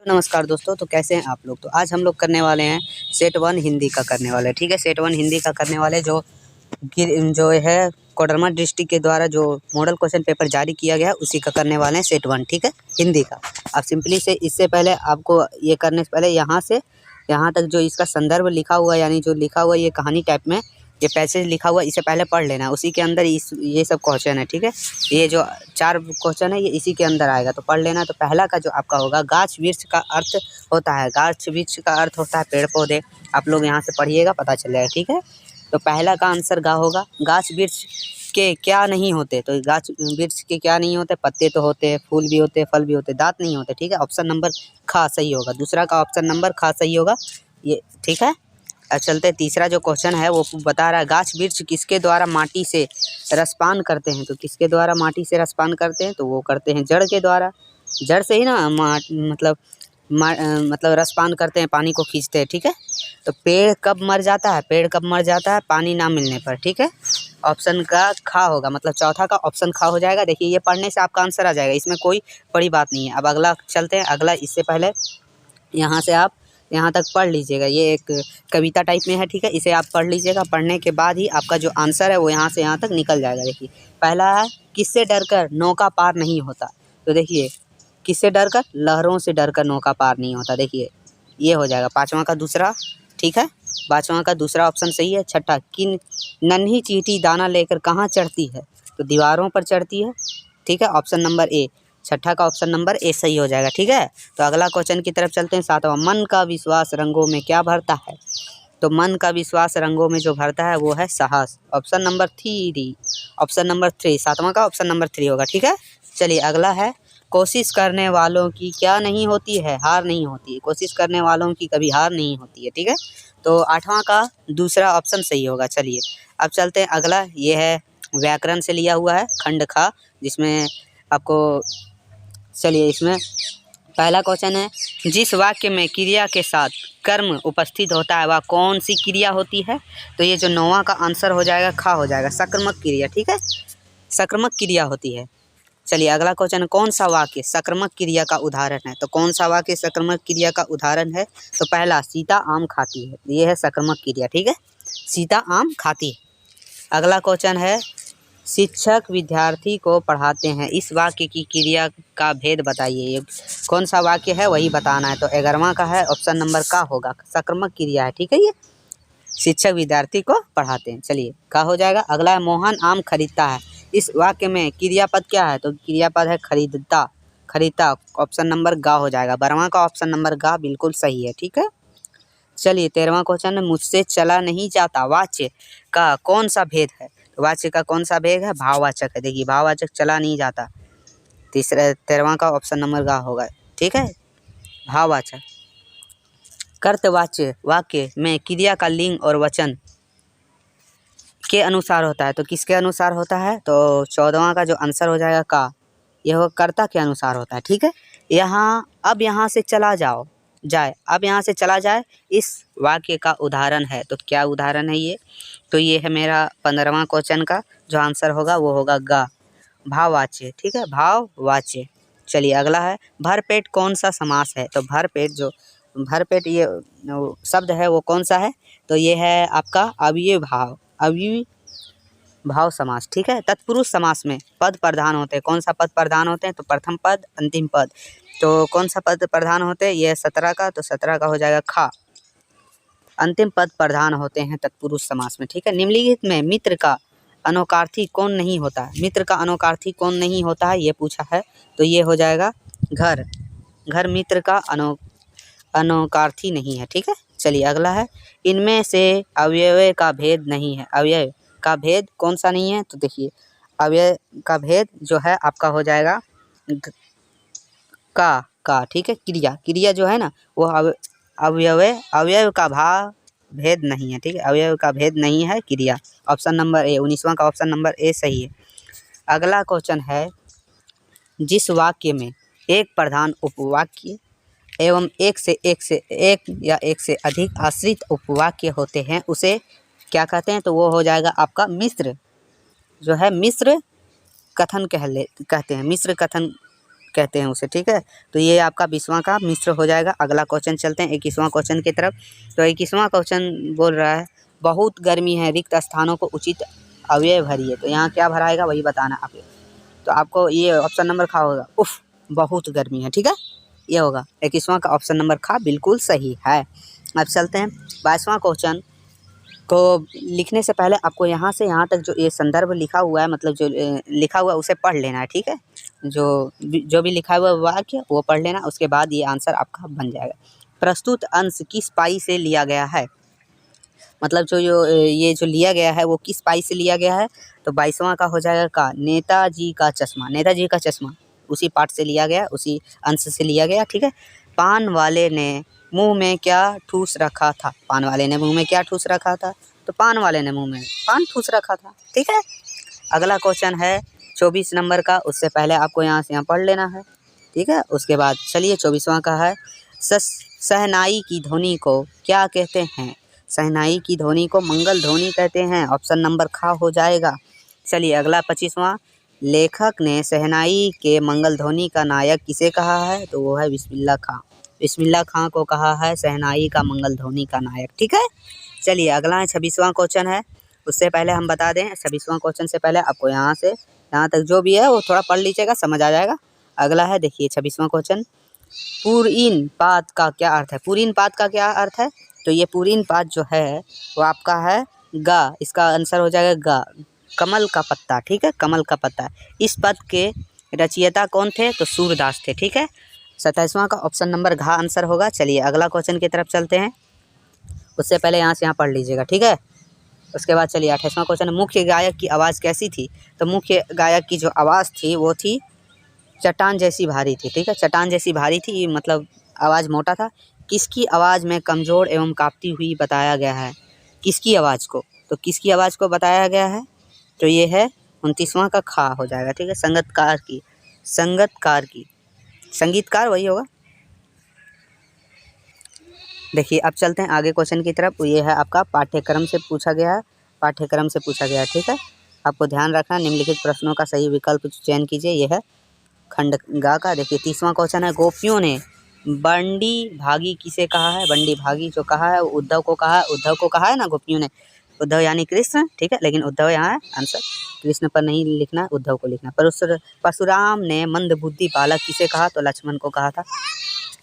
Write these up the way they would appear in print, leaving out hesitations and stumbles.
नमस्कार दोस्तों, तो कैसे हैं आप लोग। तो आज हम लोग करने वाले हैं सेट 1 हिंदी का करने वाले हैं। ठीक है, सेट 1 हिंदी का करने वाले जो है कोडरमा डिस्ट्रिक्ट के द्वारा जो मॉडल क्वेश्चन पेपर जारी किया गया है उसी का करने वाले हैं सेट 1। ठीक है, हिंदी का। आप सिंपली से इससे पहले आपको ये करने से पहले यहाँ से यहाँ तक जो इसका संदर्भ लिखा हुआ यानी जो लिखा हुआ ये कहानी टाइप में ये पैसेज लिखा हुआ इसे पहले पढ़ लेना है। उसी के अंदर ये सब क्वेश्चन है। ठीक है, ये जो 4 क्वेश्चन है ये इसी के अंदर आएगा, तो पढ़ लेना। तो पहला का जो आपका होगा, गाछ वृक्ष का अर्थ होता है, गाछ वृक्ष का अर्थ होता है पेड़ पौधे। आप लोग यहाँ से पढ़िएगा, पता चल जाएगा। ठीक है, तो पहला का आंसर गा होगा। गाछ वृक्ष के क्या नहीं होते, तो गाछ वृक्ष के क्या नहीं होते, पत्ते तो होते हैं, फूल भी होते हैं, फल भी होते हैं, दांत नहीं होते। ठीक है, ऑप्शन नंबर खा सही होगा। दूसरा का ऑप्शन नंबर खा सही होगा ये। ठीक है, अब चलते तीसरा जो क्वेश्चन है वो बता रहा है, गाछ वृक्ष किसके द्वारा माटी से रसपान करते हैं। तो किसके द्वारा माटी से रसपान करते हैं, तो वो करते हैं जड़ के द्वारा। जड़ से ही ना मतलब रसपान करते हैं, पानी को खींचते हैं। ठीक है, तो पेड़ कब मर जाता है, पेड़ कब मर जाता है, पानी ना मिलने पर। ठीक है, ऑप्शन का खा होगा, मतलब चौथा का ऑप्शन खा हो जाएगा। देखिए, ये पढ़ने से आपका आंसर आ जाएगा, इसमें कोई बड़ी बात नहीं है। अब अगला चलते हैं। अगला इससे पहले यहाँ से आप यहाँ तक पढ़ लीजिएगा, ये एक कविता टाइप में है। ठीक है, इसे आप पढ़ लीजिएगा। पढ़ने के बाद ही आपका जो आंसर है वो यहाँ से यहाँ तक निकल जाएगा। देखिए, पहला है, किससे डरकर नौका पार नहीं होता। तो देखिए, किससे डरकर, लहरों से डरकर नौका पार नहीं होता। देखिए, ये हो जाएगा पाँचवा का दूसरा। ठीक है, पाँचवा का दूसरा ऑप्शन सही है। छठा, कि नन्ही चींटी दाना लेकर कहाँ चढ़ती है, तो दीवारों पर चढ़ती है। ठीक है, ऑप्शन नंबर ए, छठा का ऑप्शन नंबर ए सही हो जाएगा। ठीक है, तो अगला क्वेश्चन की तरफ चलते हैं। सातवां, मन का विश्वास रंगों में क्या भरता है। तो मन का विश्वास रंगों में जो भरता है वो है साहस। ऑप्शन नंबर 3, ऑप्शन नंबर 3, सातवां का ऑप्शन नंबर 3 होगा। ठीक है, चलिए अगला है, कोशिश करने वालों की क्या नहीं होती है, हार नहीं होती है। कोशिश करने वालों की कभी हार नहीं होती है। ठीक है, तो आठवां का दूसरा ऑप्शन सही होगा। चलिए अब चलते हैं अगला, ये है व्याकरण से लिया हुआ है, खंड खा, जिसमें आपको, चलिए इसमें पहला क्वेश्चन है, जिस वाक्य में क्रिया के साथ कर्म उपस्थित होता है वह कौन सी क्रिया होती है। तो ये जो 9वां का आंसर हो जाएगा, खा हो जाएगा, सक्रामक क्रिया। ठीक है, सक्रामक क्रिया होती है। चलिए अगला क्वेश्चन, कौन सा वाक्य सक्रामक क्रिया का उदाहरण है। तो कौन सा वाक्य सक्रामक क्रिया का उदाहरण है, तो पहला, सीता आम खाती है, ये है सक्रामक क्रिया। ठीक है, सीता आम खाती है। अगला क्वेश्चन है, शिक्षक विद्यार्थी को पढ़ाते हैं, इस वाक्य की क्रिया का भेद बताइए। ये कौन सा वाक्य है वही बताना है। तो 11वां का है, ऑप्शन नंबर का होगा, सक्रामक क्रिया है। ठीक है, ये शिक्षक विद्यार्थी को पढ़ाते हैं। चलिए का हो जाएगा। अगला है, मोहन आम खरीदता है, इस वाक्य में क्रियापद क्या है। तो क्रियापद है खरीदता, खरीदता, ऑप्शन नंबर गा हो जाएगा। 12वां का ऑप्शन नंबर गा बिल्कुल सही है। ठीक है, चलिए 13वां क्वेश्चन है, मुझसे चला नहीं जाता, वाच्य का कौन सा भेद है। तो वाच्य का कौन सा भेद है, भाववाचक है। देखिए, भाववाचक चला नहीं जाता, 13वां का ऑप्शन नंबर गा होगा। ठीक है, भाववाचक। कर्तवाच्य वाक्य में क्रिया का लिंग और वचन के अनुसार होता है। तो किसके अनुसार होता है, तो 14वां का जो आंसर हो जाएगा का, यह कर्ता के अनुसार होता है। ठीक है, अब यहाँ से चला जाए, अब यहाँ से चला जाए इस वाक्य का उदाहरण है। तो क्या उदाहरण है ये, तो ये है मेरा 15वां क्वेश्चन का जो आंसर होगा वो होगा गा, भाववाच्य। ठीक है, भाववाच्य। चलिए अगला है, भरपेट कौन सा समास है। तो भरपेट ये शब्द है वो कौन सा है, तो ये है आपका अव्ययी भाव समास। ठीक है, तत्पुरुष समास में पद प्रधान होते हैं। कौन सा पद प्रधान होते हैं, तो प्रथम पद, अंतिम पद। तो कौन सा पद प्रधान होते हैं, ये 17 का, तो 17 का हो जाएगा खा, अंतिम पद प्रधान होते हैं तत्पुरुष समास में। ठीक है, निम्नलिखित में मित्र का अनोकार्थी कौन नहीं होता है। मित्र का अनोकार्थी कौन नहीं होता है ये पूछा है, तो ये हो जाएगा घर मित्र का अनोकार्थी नहीं है। ठीक है, चलिए अगला है, इनमें से अवयव का भेद नहीं है। अवयव का भेद कौन सा नहीं है, तो देखिए अवयव का भेद जो है आपका हो जाएगा का। ठीक है, क्रिया जो है ना वो अवयव का भाव भेद नहीं है। ठीक है, अवयव का भेद नहीं है क्रिया, ऑप्शन नंबर ए, 19वां का ऑप्शन नंबर ए सही है। अगला क्वेश्चन है, जिस वाक्य में एक प्रधान उपवाक्य एवं एक या एक से अधिक आश्रित उपवाक्य होते हैं उसे क्या कहते हैं, तो वो हो जाएगा आपका मिश्र, जो है मिश्र कथन कहते हैं, मिश्र कथन कहते हैं उसे, ठीक है। तो ये आपका 20वां का मिश्र हो जाएगा। अगला क्वेश्चन चलते हैं 21वां क्वेश्चन की तरफ। तो 21वां क्वेश्चन बोल रहा है बहुत गर्मी है, रिक्त स्थानों को उचित अव्यय भरिए। तो यहाँ क्या भराएगा वही बताना आप। तो आपको ये ऑप्शन नंबर खा होगा, उफ बहुत गर्मी है, ठीक है, ये होगा 21वां का ऑप्शन नंबर खा, बिल्कुल सही है। अब चलते हैं 22वां क्वेश्चन को लिखने से पहले आपको यहाँ से यहाँ तक जो ये संदर्भ लिखा हुआ है, मतलब जो लिखा हुआ है उसे पढ़ लेना है, ठीक है। जो भी लिखा हुआ वाक्य वो पढ़ लेना, उसके बाद ये आंसर आपका बन जाएगा। प्रस्तुत अंश किस पाई से लिया गया है, मतलब ये जो लिया गया है वो किस पाई से लिया गया है। तो 22वां का हो जाएगा का नेताजी का चश्मा, नेताजी का चश्मा उसी पाठ से लिया गया, उसी अंश से लिया गया, ठीक है। पान वाले ने मुंह में क्या ठूस रखा था, पान वाले ने मुंह में क्या ठूस रखा था। तो पान वाले ने मुंह में पान ठूस रखा था, ठीक है। अगला क्वेश्चन है 24 नंबर का, उससे पहले आपको यहाँ से यहाँ पढ़ लेना है, ठीक है। उसके बाद चलिए 24वां का है शहनाई की ध्वनि को क्या कहते हैं। शहनाई की ध्वनि को मंगल ध्वनि कहते हैं, ऑप्शन नंबर खा हो जाएगा। चलिए अगला 25वां, लेखक ने शहनाई के मंगल ध्वनि का नायक किसे कहा है। तो वो है बिस्मिल्लाह खां, बिस्मिल्लाह खां को कहा है शहनाई का मंगल ध्वनि का नायक, ठीक है। चलिए अगला है 26वां क्वेश्चन है। उससे पहले हम बता दें 26वां क्वेश्चन से पहले आपको यहाँ से यहाँ तक जो भी है वो थोड़ा पढ़ लीजिएगा, समझ आ जाएगा। अगला है देखिए 26वां क्वेश्चन, पूरीन पात का क्या अर्थ है। पूरीन पात का क्या अर्थ है। तो ये पूरीन पात जो है वो आपका है गा, इसका आंसर हो जाएगा गा, कमल का पत्ता, ठीक है, कमल का पत्ता। इस पद के रचयिता कौन थे। तो सूरदास थे, ठीक है। 27वां का ऑप्शन नंबर घा आंसर होगा। चलिए अगला क्वेश्चन की तरफ चलते हैं, उससे पहले यहाँ से यहाँ पढ़ लीजिएगा, ठीक है। उसके बाद चलिए 28वां क्वेश्चन, मुख्य गायक की आवाज़ कैसी थी। तो मुख्य गायक की जो आवाज़ थी वो थी चट्टान जैसी भारी थी, ठीक है, चट्टान जैसी भारी थी, मतलब आवाज़ मोटा था। किसकी आवाज़ में कमज़ोर एवं काँपती हुई बताया गया है, किसकी आवाज़ को। तो किसकी आवाज़ को बताया गया है। तो ये है 29वां का खा हो जाएगा, ठीक है, संगीतकार की, संगीतकार की, संगीतकार वही होगा। देखिए अब चलते हैं आगे क्वेश्चन की तरफ। ये है आपका पाठ्यक्रम से पूछा गया है, पाठ्यक्रम से पूछा गया है, ठीक है। आपको ध्यान रखना निम्नलिखित प्रश्नों का सही विकल्प चयन कीजिए। यह है खंड गा का। देखिए 30वां क्वेश्चन है, गोपियों ने बंडी भागी किसे कहा है। बंडी भागी जो कहा है वो उद्धव को कहा है, उद्धव को कहा है ना गोपियों ने, उद्धव यानी कृष्ण, ठीक है, लेकिन उद्धव यहाँ है आंसर, कृष्ण पर नहीं लिखना, उद्धव को लिखना। परशुराम ने मंदबुद्धि बालक किसे कहा। तो लक्ष्मण को कहा था।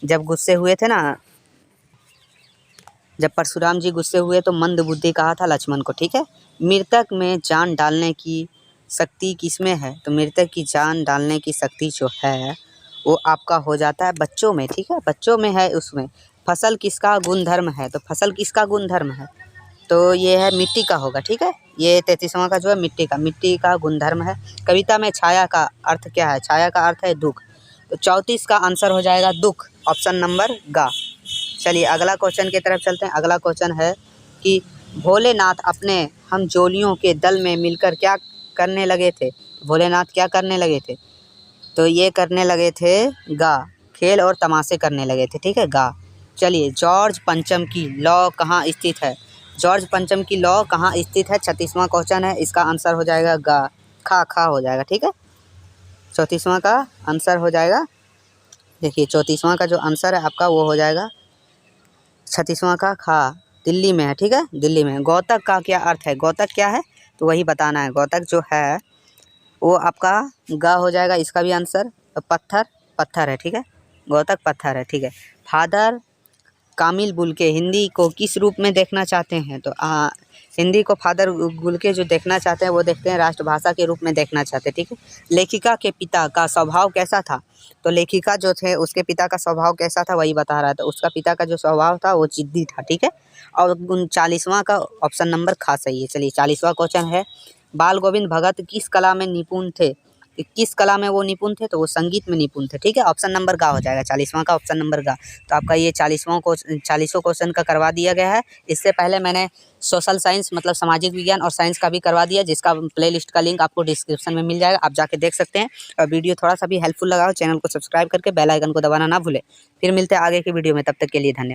जब गुस्से हुए थे ना, जब परशुराम जी गुस्से हुए तो मंद बुद्धि कहा था लक्ष्मण को, ठीक है। मृतक में जान डालने की शक्ति किसमें है। तो मृतक की जान डालने की शक्ति जो है वो आपका हो जाता है बच्चों में, ठीक है, बच्चों में है। उसमें फसल किसका गुणधर्म है। तो फसल किसका गुणधर्म है। तो ये है मिट्टी का होगा, ठीक है। ये 33वां का जो है मिट्टी का गुणधर्म है। कविता में छाया का अर्थ क्या है। छाया का अर्थ है दुख। तो 34 का आंसर हो जाएगा दुख, ऑप्शन नंबर गा। चलिए अगला क्वेश्चन की तरफ चलते हैं। अगला क्वेश्चन है कि भोलेनाथ अपने हम जोलियों के दल में मिलकर क्या करने लगे थे। भोलेनाथ क्या करने लगे थे। तो ये करने लगे थे गा, खेल और तमाशे करने लगे थे, ठीक है, गा। चलिए जॉर्ज पंचम की लौ कहाँ स्थित है। जॉर्ज पंचम की लौ कहाँ स्थित है। 36वां क्वेश्चन है, इसका आंसर हो जाएगा गा, खा हो जाएगा, ठीक है। 34वां का आंसर हो जाएगा, देखिए 34वां का जो आंसर है आपका वो हो जाएगा 36वां का खा, दिल्ली में है, ठीक है, दिल्ली में। गौतक का क्या अर्थ है। गौतक क्या है तो वही बताना है। गौतक जो है वो आपका गा हो जाएगा, इसका भी आंसर। पत्थर है, ठीक है, गौतक पत्थर है, ठीक है। फादर कामिल बुल्के हिंदी को किस रूप में देखना चाहते हैं। तो हिंदी को फादर बुल्के जो देखना चाहते हैं वो देखते हैं राष्ट्रभाषा के रूप में देखना चाहते हैं, ठीक है। लेखिका के पिता का स्वभाव कैसा था। तो लेखिका जो थे उसके पिता का स्वभाव कैसा था वही बता रहा है। तो उसका पिता का जो स्वभाव था वो जिद्दी था, ठीक है। और 39वां का ऑप्शन नंबर खा सही है। चलिए 40वां क्वेश्चन है, बाल गोविंद भगत किस कला में निपुण थे। किस कला में वो निपुण थे। तो वो संगीत में निपुण थे, ठीक है, ऑप्शन नंबर गा हो जाएगा। 40वां का ऑप्शन नंबर गा। तो आपका ये 40वां क्वेश्चन का करवा दिया गया है। इससे पहले मैंने सोशल साइंस मतलब सामाजिक विज्ञान और साइंस का भी करवा दिया, जिसका प्लेलिस्ट का लिंक आपको डिस्क्रिप्शन में मिल जाएगा, आप जाके देख सकते हैं। और वीडियो थोड़ा सा भी हेल्पफुल लगा हो चैनल को सब्सक्राइब करके बेल आइकन को दबाना ना भूले। फिर मिलते हैं आगे की वीडियो में, तब तक के लिए धन्यवाद।